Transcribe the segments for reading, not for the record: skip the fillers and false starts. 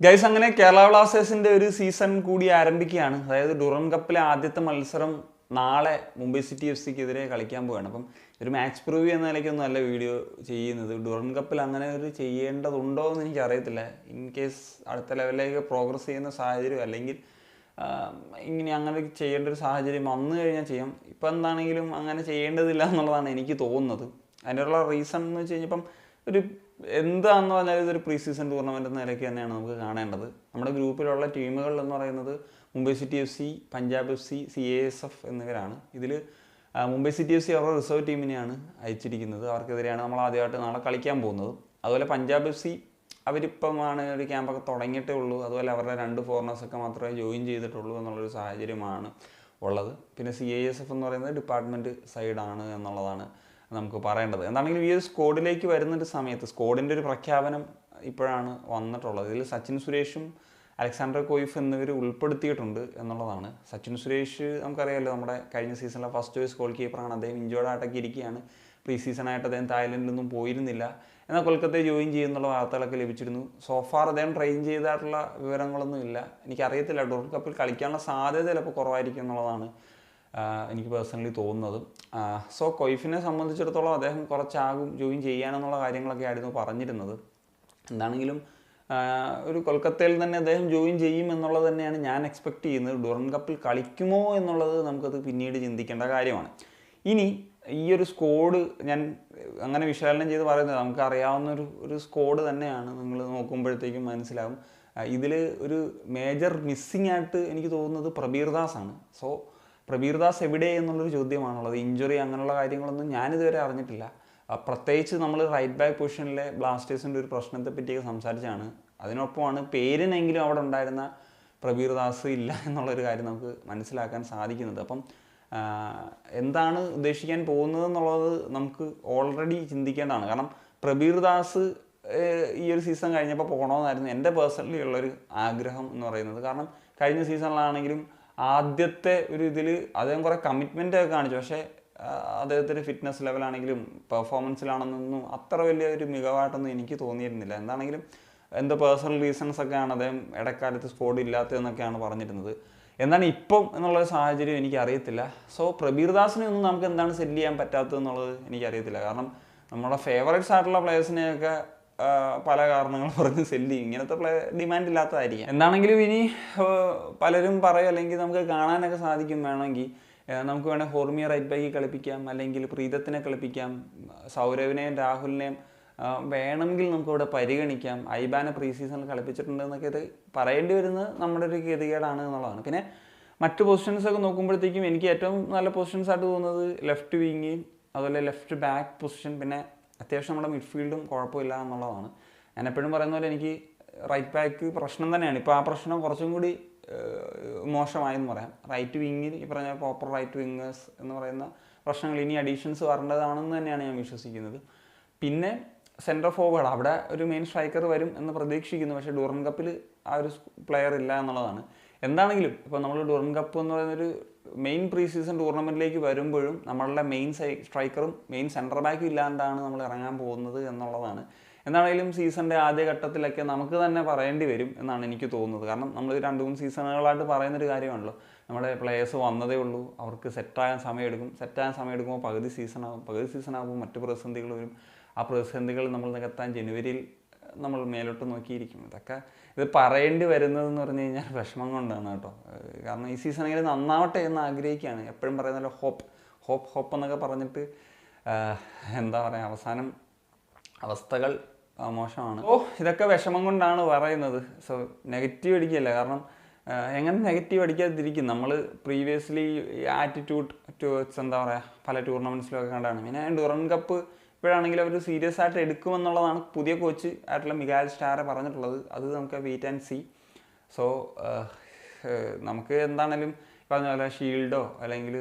Guys അങ്ങനെ കേരള ബ്ലാസ്റ്റേഴ്സിന്റെ ഒരു സീസൺ കൂടി ആരംഭിക്കുകയാണ്. അതായത് ഡുറൻ കപ്പിലെ ആദ്യത്തെ മത്സരം നാളെ മുംബൈ സിറ്റി എഫ് സിക്കെതിരെ കളിക്കാൻ പോവുകയാണ്. അപ്പം ഒരു മാച്ച് പ്രിവ്യൂ എന്ന നിലയ്ക്കൊന്നും അല്ല വീഡിയോ ചെയ്യുന്നത്. ഡുറൻ കപ്പിൽ അങ്ങനെ ഒരു ചെയ്യേണ്ടതുണ്ടോ എന്ന് എനിക്കറിയത്തില്ല. ഇൻ കേസ് അടുത്ത ലെവലിലേക്ക് പ്രോഗ്രസ് ചെയ്യുന്ന സാഹചര്യം അല്ലെങ്കിൽ ഇങ്ങനെ അങ്ങനെ ചെയ്യേണ്ട ഒരു സാഹചര്യം വന്നു കഴിഞ്ഞാൽ ചെയ്യാം. ഇപ്പം എന്താണെങ്കിലും അങ്ങനെ ചെയ്യേണ്ടതില്ല എന്നുള്ളതാണ് എനിക്ക് തോന്നുന്നത്. അതിനുള്ള റീസൺ എന്ന് വെച്ച് കഴിഞ്ഞപ്പം ഒരു എന്താണെന്ന് പറഞ്ഞാൽ ഇതൊരു പ്രീ സീസൺ ടൂർണമെൻറ്റ് എന്ന നിലയ്ക്ക് തന്നെയാണ് നമുക്ക് കാണേണ്ടത്. നമ്മുടെ ഗ്രൂപ്പിലുള്ള ടീമുകൾ എന്ന് പറയുന്നത് Mumbai city F C, Punjab F C, CASF എന്നിവരാണ്. ഇതിൽ മുംബൈ സിറ്റി എഫ് സി അവരുടെ റിസർവ് ടീമിനെയാണ് അയച്ചിരിക്കുന്നത്. അവർക്കെതിരെയാണ് നമ്മൾ ആദ്യമായിട്ട് നാളെ കളിക്കാൻ പോകുന്നത്. അതുപോലെ പഞ്ചാബ് എഫ് സി അവരിപ്പമാണ് ഒരു ക്യാമ്പൊക്കെ തുടങ്ങിയിട്ടേ ഉള്ളൂ. അതുപോലെ അവരുടെ 2 ഫോറിനേഴ്സൊക്കെ മാത്രമേ ജോയിൻ ചെയ്തിട്ടുള്ളൂ എന്നുള്ളൊരു സാഹചര്യമാണ് ഉള്ളത്. പിന്നെ CASF എന്ന് പറയുന്നത് ഡിപ്പാർട്ട്മെൻറ്റ് സൈഡാണ് എന്നുള്ളതാണ് നമുക്ക് പറയേണ്ടത്. എന്താണെങ്കിലും ഈ ഒരു സ്ക്വാഡിലേക്ക് വരുന്നൊരു സമയത്ത് സ്ക്വാഡിൻ്റെ ഒരു പ്രഖ്യാപനം ഇപ്പോഴാണ് വന്നിട്ടുള്ളത്. ഇതിൽ സച്ചിൻ സുരേഷും അലക്സാണ്ടർ കോയിഫ് എന്നിവർ ഉൾപ്പെടുത്തിയിട്ടുണ്ട് എന്നുള്ളതാണ്. സച്ചിൻ സുരേഷ് നമുക്കറിയാമല്ലോ, നമ്മുടെ കഴിഞ്ഞ സീസണിലെ ഫസ്റ്റ് ചോയ്സ് ഗോൾ കീപ്പറാണ്. അദ്ദേഹം ഇഞ്ചോർഡ് ആയിട്ടൊക്കെ ഇരിക്കുകയാണ്. പ്രീ സീസണായിട്ട് അദ്ദേഹം തായ്ലൻഡിലൊന്നും പോയിരുന്നില്ല. എന്നാൽ കൊൽക്കത്തയെ ജോയിൻ ചെയ്യുന്നുള്ള വാർത്തകളൊക്കെ ലഭിച്ചിരുന്നു. സോഫാർ അദ്ദേഹം ട്രെയിൻ ചെയ്തിട്ടുള്ള വിവരങ്ങളൊന്നും ഇല്ല. എനിക്കറിയത്തില്ല, ഡുറൻ കപ്പിൽ കളിക്കാനുള്ള സാധ്യത ചിലപ്പോൾ കുറവായിരിക്കും എന്നുള്ളതാണ് എനിക്ക് പേഴ്സണലി തോന്നുന്നത്. സോ കൊയ്ഫിനെ സംബന്ധിച്ചിടത്തോളം അദ്ദേഹം കുറച്ചാകും ജോയിൻ ചെയ്യാനെന്നുള്ള കാര്യങ്ങളൊക്കെ ആയിരുന്നു പറഞ്ഞിരുന്നത്. എന്താണെങ്കിലും ഒരു കൊൽക്കത്തയിൽ തന്നെ അദ്ദേഹം ജോയിൻ ചെയ്യും എന്നുള്ളത് തന്നെയാണ് ഞാൻ എക്സ്പെക്റ്റ് ചെയ്യുന്നത്. ഡുറൻ കപ്പിൽ കളിക്കുമോ എന്നുള്ളത് നമുക്കത് പിന്നീട് ചിന്തിക്കേണ്ട കാര്യമാണ്. ഇനി ഈ ഒരു സ്ക്വാഡ് ഞാൻ അങ്ങനെ വിശകലനം ചെയ്ത് പറയുന്നത് നമുക്കറിയാവുന്ന ഒരു സ്ക്വാഡ് തന്നെയാണ്. നിങ്ങൾ നോക്കുമ്പോഴത്തേക്കും മനസ്സിലാവും. ഇതിൽ ഒരു മേജർ മിസ്സിങ് ആയിട്ട് എനിക്ക് തോന്നുന്നത് പ്രബീർ ദാസ് ആണ്. സോ പ്രബീർ ദാസ് എവിടെ എന്നുള്ളൊരു ചോദ്യമാണുള്ളത്. ഇഞ്ചുറി അങ്ങനെയുള്ള കാര്യങ്ങളൊന്നും ഞാനിതുവരെ അറിഞ്ഞിട്ടില്ല. പ്രത്യേകിച്ച് നമ്മൾ റൈറ്റ് ബാക്ക് പൊസിഷനിലെ ബ്ലാസ്റ്റേഴ്സിൻ്റെ ഒരു പ്രശ്നത്തെ പറ്റിയൊക്കെ സംസാരിച്ചാണ്. അതിനൊപ്പമാണ് പേരിനെങ്കിലും അവിടെ ഉണ്ടായിരുന്ന പ്രബീർ ദാസ് ഇല്ല എന്നുള്ളൊരു കാര്യം നമുക്ക് മനസ്സിലാക്കാൻ സാധിക്കുന്നത്. അപ്പം എന്താണ് ഉദ്ദേശിക്കാൻ പോകുന്നതെന്നുള്ളത് നമുക്ക് ഓൾറെഡി ചിന്തിക്കേണ്ടതാണ്. കാരണം പ്രബീർ ദാസ് ഈ ഒരു സീസൺ കഴിഞ്ഞപ്പോൾ പോകണമെന്നായിരുന്നു എൻ്റെ പേഴ്സണലി ഉള്ളൊരു ആഗ്രഹം എന്ന് പറയുന്നത്. കാരണം കഴിഞ്ഞ സീസണിലാണെങ്കിലും ആദ്യത്തെ ഒരു ഇതിൽ അദ്ദേഹം കുറേ കമ്മിറ്റ്മെൻ്റ് ഒക്കെ കാണിച്ചു. പക്ഷേ അദ്ദേഹത്തിൻ്റെ ഫിറ്റ്നസ് ലെവലാണെങ്കിലും പെർഫോമൻസിലാണെന്നൊന്നും അത്ര വലിയ ഒരു മികവായിട്ടൊന്നും എനിക്ക് തോന്നിയിരുന്നില്ല. എന്താണെങ്കിലും എന്തോ പേഴ്സണൽ റീസൺസ് ഒക്കെയാണ് അദ്ദേഹം ഇടക്കാലത്ത് സ്ക്വാഡ് ഇല്ലാത്തതെന്നൊക്കെയാണ് പറഞ്ഞിരുന്നത്. എന്താണ് ഇപ്പം എന്നുള്ളൊരു സാഹചര്യം എനിക്കറിയത്തില്ല. സോ പ്രബീർ ദാസിനെ ഒന്നും നമുക്ക് എന്താണ് സെല്ല് ചെയ്യാൻ പറ്റാത്തതെന്നുള്ളത് എനിക്കറിയത്തില്ല. കാരണം നമ്മുടെ ഫേവറേറ്റ്സ് ആയിട്ടുള്ള പ്ലേയേഴ്സിനെയൊക്കെ പല കാരണങ്ങൾ പറഞ്ഞ് സെല്ല് ചെയ്യും. ഇങ്ങനത്തെ ഡിമാൻഡ് ഇല്ലാത്തതായിരിക്കും. എന്താണെങ്കിലും ഇനി പലരും പറയും, അല്ലെങ്കിൽ നമുക്ക് കാണാനൊക്കെ സാധിക്കും, വേണമെങ്കിൽ നമുക്ക് വേണമെങ്കിൽ ഹോർമിയ റൈറ്റ് ബാക്കിൽ കളിപ്പിക്കാം, അല്ലെങ്കിൽ പ്രീതത്തിനെ കളിപ്പിക്കാം, സൗരവിനെയും രാഹുലിനെയും വേണമെങ്കിൽ നമുക്കിവിടെ പരിഗണിക്കാം. ഐബാനെ പ്രീ സീസണിൽ കളിപ്പിച്ചിട്ടുണ്ട് എന്നൊക്കെ ഇത് പറയേണ്ടി വരുന്നത് നമ്മുടെ ഒരു ഗതികേടാണ് എന്നുള്ളതാണ്. പിന്നെ മറ്റ് പൊസിഷൻസൊക്കെ നോക്കുമ്പോഴത്തേക്കും എനിക്ക് ഏറ്റവും നല്ല പൊസിഷൻസ് ആയിട്ട് തോന്നുന്നത് ലെഫ്റ്റ് വിങ്, അതുപോലെ ലെഫ്റ്റ് ബാക്ക് പൊസിഷൻ, പിന്നെ അത്യാവശ്യം നമ്മുടെ മിഡ്ഫീൽഡും കുഴപ്പമില്ല എന്നുള്ളതാണ്. ഞാൻ എപ്പോഴും പറയുന്ന പോലെ എനിക്ക് റൈറ്റ് ബാക്ക് പ്രശ്നം തന്നെയാണ്. ഇപ്പോൾ ആ പ്രശ്നം കുറച്ചും കൂടി മോശമായെന്ന് പറയാം. റൈറ്റ് വിങ്ങിൽ ഈ പറഞ്ഞ പ്രോപ്പർ റൈറ്റ് വിങ്ങേഴ്സ് എന്ന് പറയുന്ന പ്രശ്നങ്ങൾ ഇനി അഡീഷൻസ് വരേണ്ടതാണെന്ന് തന്നെയാണ് ഞാൻ വിശ്വസിക്കുന്നത്. പിന്നെ സെൻറ്റർ ഫോർവേഡ്, അവിടെ ഒരു മെയിൻ സ്ട്രൈക്കർ വരും എന്ന് പ്രതീക്ഷിക്കുന്നു. പക്ഷേ ഡുറൻ കപ്പിൽ ആ ഒരു പ്ലെയർ ഇല്ല എന്നുള്ളതാണ്. എന്താണെങ്കിലും ഇപ്പോൾ നമ്മൾ ഡുറൻ കപ്പ് എന്ന് പറയുന്നൊരു മെയിൻ പ്രീ സീസൺ ടൂർണമെൻറ്റിലേക്ക് വരുമ്പോഴും നമ്മളുടെ മെയിൻ സ്ട്രൈക്കറും മെയിൻ സെൻറ്റർ ബാക്കും ഇല്ലാണ്ടാണ് നമ്മൾ ഇറങ്ങാൻ പോകുന്നത് എന്നുള്ളതാണ്. എന്താണെങ്കിലും സീസണിൻ്റെ ആദ്യഘട്ടത്തിലൊക്കെ നമുക്ക് തന്നെ പറയേണ്ടി വരും എന്നാണ് എനിക്ക് തോന്നുന്നത്. കാരണം നമ്മൾ 2-3 സീസണുകളായിട്ട് പറയുന്നൊരു കാര്യമാണല്ലോ, നമ്മുടെ പ്ലേയേഴ്സ് വന്നതേ ഉള്ളൂ, അവർക്ക് സെറ്റാകാൻ സമയമെടുക്കും. സെറ്റാകാൻ സമയമെടുക്കുമ്പോൾ പകുതി സീസണാകുമ്പോൾ മറ്റു പ്രതിസന്ധികൾ വരും. ആ പ്രതിസന്ധികൾ നമ്മൾ നികത്താൻ ജനുവരിയിൽ നമ്മൾ മേലോട്ട് നോക്കിയിരിക്കും. ഇത് പറയേണ്ടി വരുന്നതെന്ന് പറഞ്ഞു കഴിഞ്ഞാൽ വിഷമം കൊണ്ടാണ് കേട്ടോ. കാരണം ഈ സീസണെങ്കിലും നന്നാവട്ടെ എന്ന് ആഗ്രഹിക്കുകയാണ്. എപ്പോഴും പറയുന്നല്ലോ ഹോപ്പ് എന്നൊക്കെ പറഞ്ഞിട്ട് എന്താ പറയുക, അവസാനം അവസ്ഥകൾ മോശമാണ്. ഇതൊക്കെ വിഷമം കൊണ്ടാണ് പറയുന്നത്. സോ നെഗറ്റീവ് അടിക്കുകയല്ല. കാരണം എങ്ങനെ നെഗറ്റീവ് അടിക്കാതിരിക്കും. നമ്മൾ പ്രീവിയസ്ലി ആറ്റിറ്റ്യൂഡ് ടുവേർഡ്സ് എന്താ പറയുക പല ടൂർണമെൻറ്റ്സിലൊക്കെ കണ്ടാണ്. പിന്നെ ഡുറൻ കപ്പ് ഇപ്പോഴാണെങ്കിൽ അവർ സീരിയസ് ആയിട്ട് എടുക്കുമെന്നുള്ളതാണ് പുതിയ കോച്ച് ആയിട്ടുള്ള മിഗാൽ സ്റ്റാറെ പറഞ്ഞിട്ടുള്ളത്. അത് നമുക്ക് വെയിറ്റ് ആൻഡ് സീ. സോ നമുക്ക് എന്താണെങ്കിലും പറഞ്ഞ പോലെ ഷീൽഡോ അല്ലെങ്കിൽ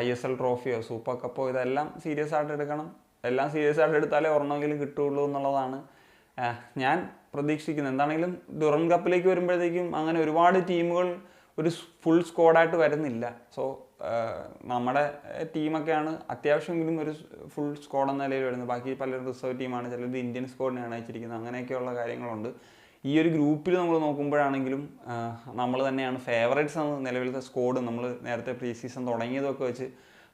ISL ട്രോഫിയോ സൂപ്പർ കപ്പോ ഇതെല്ലാം സീരിയസ് ആയിട്ട് എടുക്കണം. എല്ലാം സീരിയസ് ആയിട്ട് എടുത്താലേ ഒരെണ്ണമെങ്കിലും കിട്ടുകയുള്ളൂ എന്നുള്ളതാണ് ഞാൻ പ്രതീക്ഷിക്കുന്നത്. എന്താണെങ്കിലും ഡുറൻ കപ്പിലേക്ക് വരുമ്പോഴത്തേക്കും അങ്ങനെ ഒരുപാട് ടീമുകൾ ഒരു ഫുൾ സ്ക്വാഡായിട്ട് വരുന്നില്ല. സോ നമ്മുടെ ടീമൊക്കെയാണ് അത്യാവശ്യമെങ്കിലും ഒരു ഫുൾ സ്ക്വാഡ് എന്ന നിലയിൽ വരുന്നത്. ബാക്കി പലരും റിസർവ് ടീമാണ്, ചിലത് ഇന്ത്യൻ സ്ക്വാഡിനെയാണ് അയച്ചിരിക്കുന്നത്. അങ്ങനെയൊക്കെയുള്ള കാര്യങ്ങളുണ്ട്. ഈ ഒരു ഗ്രൂപ്പിൽ നമ്മൾ നോക്കുമ്പോഴാണെങ്കിലും നമ്മൾ തന്നെയാണ് ഫേവറേറ്റ്സ് എന്ന നിലവിലത്തെ സ്കോഡ് നമ്മൾ നേരത്തെ പ്രീ സീസൺ തുടങ്ങിയതൊക്കെ വെച്ച്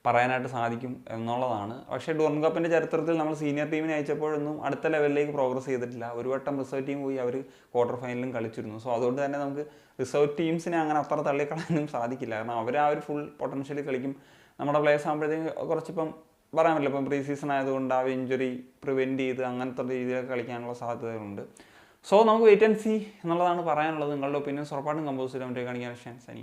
പറയാനായിട്ട് സാധിക്കും എന്നുള്ളതാണ്. പക്ഷേ ഡുറൻ കപ്പിൻ്റെ ചരിത്രത്തിൽ നമ്മൾ സീനിയർ ടീമിനെ അയച്ചപ്പോഴൊന്നും അടുത്ത ലെവലിലേക്ക് പ്രോഗ്രസ് ചെയ്തിട്ടില്ല. ഒരു വട്ടം റിസർവ് ടീം പോയി അവർ ക്വാർട്ടർ ഫൈനലും കളിച്ചിരുന്നു. സോ അതുകൊണ്ട് തന്നെ നമുക്ക് റിസർവ് ടീംസിനെ അങ്ങനെ അത്ര തള്ളിക്കളയാനും സാധിക്കില്ല. കാരണം അവർ ആ ഒരു ഫുൾ പൊട്ടൻഷ്യലിൽ കളിക്കും. നമ്മുടെ പ്ലേയേഴ്സ് ആകുമ്പോഴത്തേക്കും കുറച്ചിപ്പം പറയാൻ പറ്റില്ല, ഇപ്പം പ്രീ സീസൺ ആയതുകൊണ്ട് ആ ഇഞ്ചുറി പ്രിവെൻറ്റ് ചെയ്ത് അങ്ങനത്തെ രീതിയിലൊക്കെ കളിക്കാനുള്ള സാധ്യതകളുണ്ട്. സോ നമുക്ക് വെയിറ്റ് ആൻഡ് സീ എന്നുള്ളതാണ് പറയാനുള്ളത്. നിങ്ങളുടെ ഒപ്പീനിയൻസ് ഉറപ്പായിട്ടും കമ്പോസ് ചെയ്ത് കാണിക്കാൻ സനിയ.